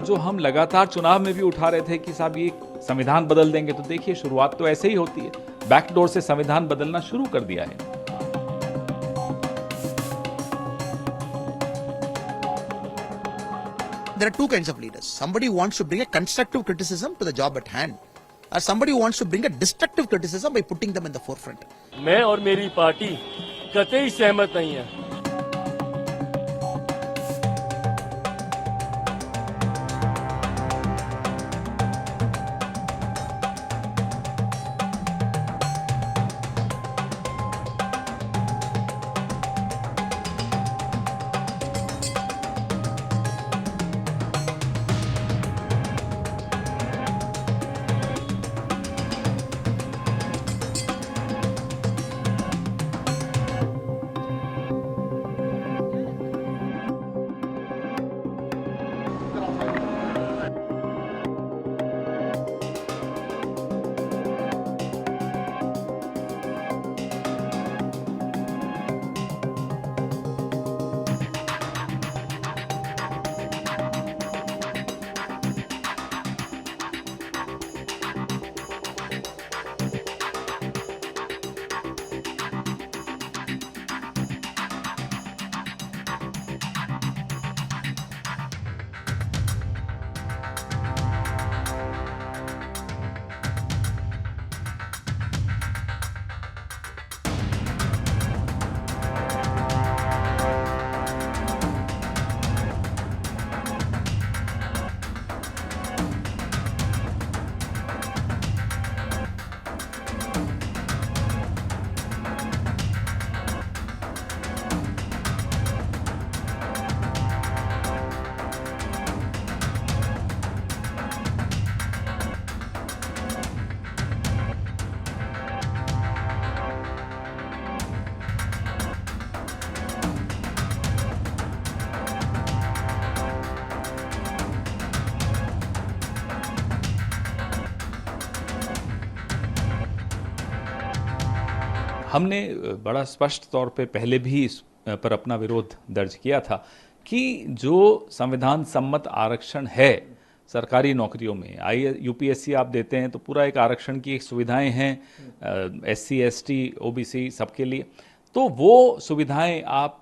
जो हम लगातार चुनाव में भी उठा रहे थे कि साहब ये संविधान बदल देंगे, तो देखिए शुरुआत तो ऐसे ही होती है, बैकडोर से संविधान बदलना शुरू कर दिया है। There are two kinds of leaders. Somebody who wants to bring a constructive criticism to the job at hand, or somebody who wants to bring a destructive criticism by putting them in the forefront. मैं और मेरी party कतई सहमत नहीं है। हमने बड़ा स्पष्ट तौर पे पहले भी इस पर अपना विरोध दर्ज किया था कि जो संविधान सम्मत आरक्षण है सरकारी नौकरियों में, यूपीएससी आप देते हैं तो पूरा एक आरक्षण की एक सुविधाएं हैं एससी एसटी ओबीसी सबके लिए, तो वो सुविधाएं आप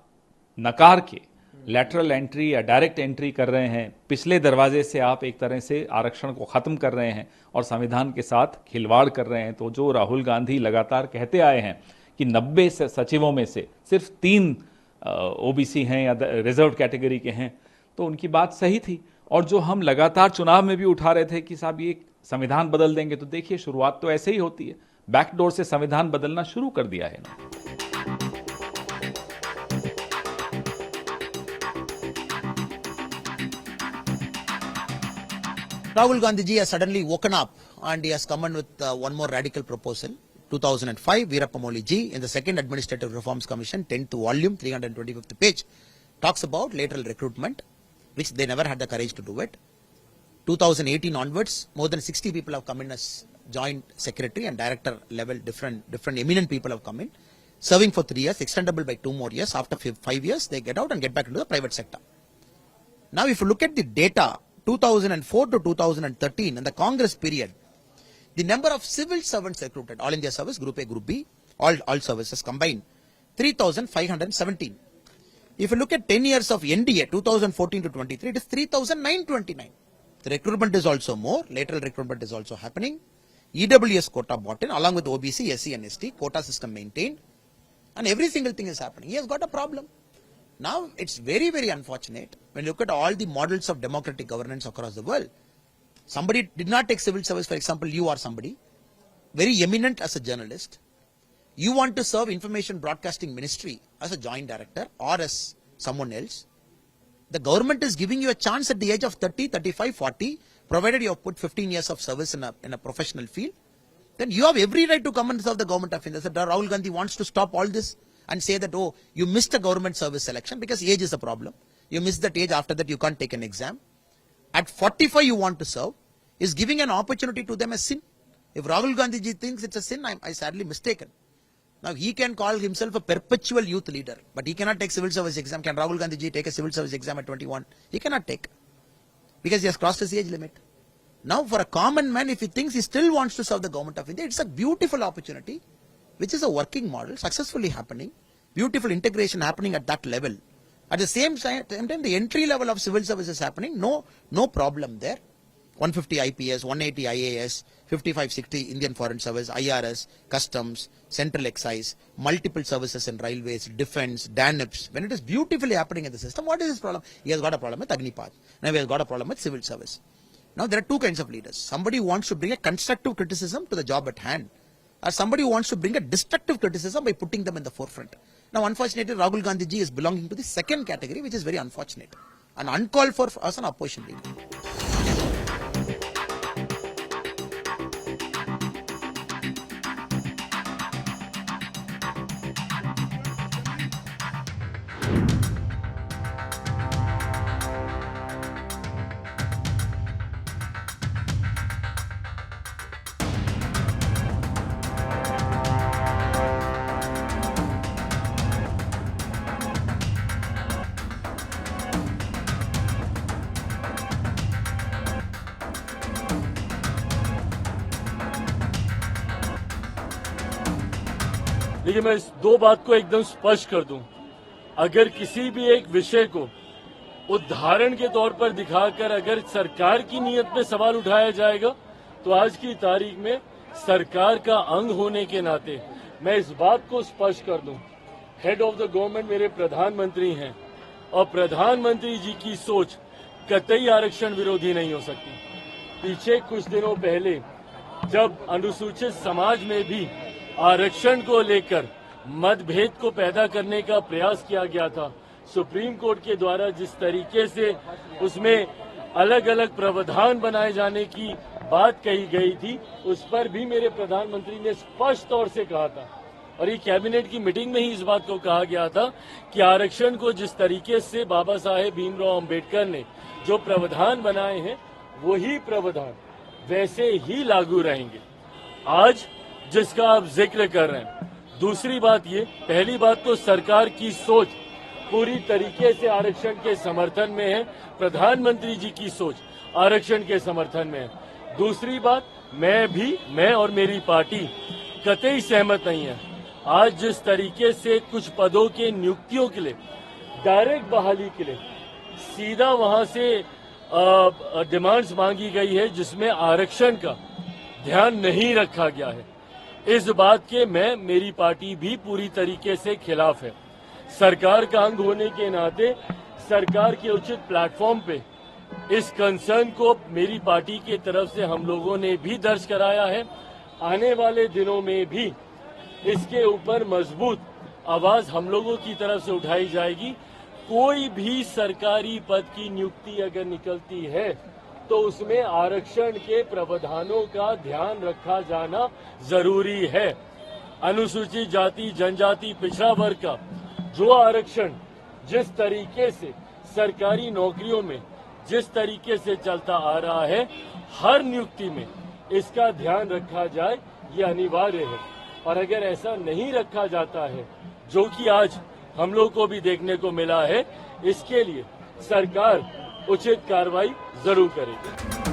नकार के लैटरल एंट्री या डायरेक्ट एंट्री कर रहे हैं, पिछले दरवाजे से आप एक तरह से आरक्षण को ख़त्म कर रहे हैं और संविधान के साथ खिलवाड़ कर रहे हैं। तो जो राहुल गांधी लगातार कहते आए हैं कि 90 सचिवों में से सिर्फ 3 ओबीसी हैं या रिजर्व कैटेगरी के हैं, तो उनकी बात सही थी। और जो हम लगातार चुनाव में भी उठा रहे थे कि साहब ये संविधान बदल देंगे, तो देखिए शुरुआत तो ऐसे ही होती है, बैकडोर से संविधान बदलना शुरू कर दिया है। Rahul Gandhi ji has suddenly woken up and he has come in with one more radical proposal. 2005, Veerappa Moily ji in the second Administrative Reforms Commission, 10th volume, 325th page, talks about lateral recruitment, which they never had the courage to do it. 2018 onwards, more than 60 people have come in as joint secretary and director level, different eminent people have come in, serving for 3 years, extendable by 2 more years. After 5 years, they get out and get back into the private sector. Now, if you look at the data, 2004 to 2013, in the Congress period, the number of civil servants recruited, all India service, Group A, Group B, all services combined, 3,517. If you look at 10 years of NDA, 2014 to 23, it is 3,929. The recruitment is also more, lateral recruitment is also happening. EWS quota bought in, along with OBC, SC and ST, quota system maintained, and every single thing is happening. He has got a problem. Now, it's very, very unfortunate when you look at all the models of democratic governance across the world. Somebody did not take civil service, for example, you are somebody, very eminent as a journalist. You want to serve information broadcasting ministry as a joint director or as someone else. The government is giving you a chance at the age of 30, 35, 40, provided you have put 15 years of service in a professional field. Then you have every right to come and serve the government of India. So Rahul Gandhi wants to stop all this and say that, oh, you missed a government service selection because age is a problem. You missed that age, after that you can't take an exam. At 45 you want to serve, is giving an opportunity to them a sin. If Rahul Gandhi ji thinks it's a sin, I sadly mistaken. Now he can call himself a perpetual youth leader, but he cannot take civil service exam. Can Rahul Gandhi ji take a civil service exam at 21? He cannot take. because he has crossed his age limit. Now, for a common man, if he thinks he still wants to serve the government of India, it's a beautiful opportunity, which is a working model, successfully happening, beautiful integration happening at that level. At the same time, the entry level of civil service is happening, no problem there. 150 IPS, 180 IAS, 5560 Indian Foreign Service, IRS, Customs, Central Excise, multiple services in railways, defense, DANIPS. When it is beautifully happening in the system, what is his problem? He has got a problem with Agnipath. Now he has got a problem with civil service. Now there are two kinds of leaders. Somebody who wants to bring a constructive criticism to the job at hand, or somebody who wants to bring a destructive criticism by putting them in the forefront. Now unfortunately, Rahul Gandhi ji is belonging to the second category, which is very unfortunate and uncalled for as an opposition leader. लेकिन मैं इस दो बात को एकदम स्पष्ट कर दूं, अगर किसी भी एक विषय को उदाहरण के तौर पर दिखाकर अगर सरकार की नीयत पे सवाल उठाया जाएगा, तो आज की तारीख में सरकार का अंग होने के नाते मैं इस बात को स्पष्ट कर दूं, हेड ऑफ द गवर्नमेंट मेरे प्रधानमंत्री हैं और प्रधानमंत्री जी की सोच कतई आरक्षण विरोधी नहीं हो सकती। पीछे कुछ दिनों पहले जब अनुसूचित समाज में भी आरक्षण को लेकर मतभेद को पैदा करने का प्रयास किया गया था, सुप्रीम कोर्ट के द्वारा जिस तरीके से उसमें अलग अलग प्रावधान बनाए जाने की बात कही गई थी, उस पर भी मेरे प्रधानमंत्री ने स्पष्ट तौर से कहा था और ये कैबिनेट की मीटिंग में ही इस बात को कहा गया था कि आरक्षण को जिस तरीके से बाबा साहेब भीमराव अंबेडकर ने जो प्रावधान बनाए हैं, वही प्रावधान वैसे ही लागू रहेंगे। आज जिसका आप जिक्र कर रहे हैं, दूसरी बात ये, पहली बात तो सरकार की सोच पूरी तरीके से आरक्षण के समर्थन में है, प्रधानमंत्री जी की सोच आरक्षण के समर्थन में है। दूसरी बात, मैं और मेरी पार्टी कतई सहमत नहीं है। आज जिस तरीके से कुछ पदों के नियुक्तियों के लिए डायरेक्ट बहाली के लिए सीधा वहां से डिमांड्स मांगी गई है, जिसमें आरक्षण का ध्यान नहीं रखा गया है, इस बात के मेरी पार्टी भी पूरी तरीके से खिलाफ है। सरकार का अंग होने के नाते सरकार के उचित प्लेटफॉर्म पे इस कंसर्न को मेरी पार्टी की तरफ से हम लोगों ने भी दर्ज कराया है। आने वाले दिनों में भी इसके ऊपर मजबूत आवाज हम लोगों की तरफ से उठाई जाएगी। कोई भी सरकारी पद की नियुक्ति अगर निकलती है तो उसमें आरक्षण के प्रावधानों का ध्यान रखा जाना जरूरी है। अनुसूचित जाति, जनजाति, पिछड़ा वर्ग का जो आरक्षण जिस तरीके से सरकारी नौकरियों में जिस तरीके से चलता आ रहा है, हर नियुक्ति में इसका ध्यान रखा जाए, ये अनिवार्य है। और अगर ऐसा नहीं रखा जाता है, जो कि आज हम लोग को भी देखने को मिला है, इसके लिए सरकार उचित कार्रवाई जरूर करेगी।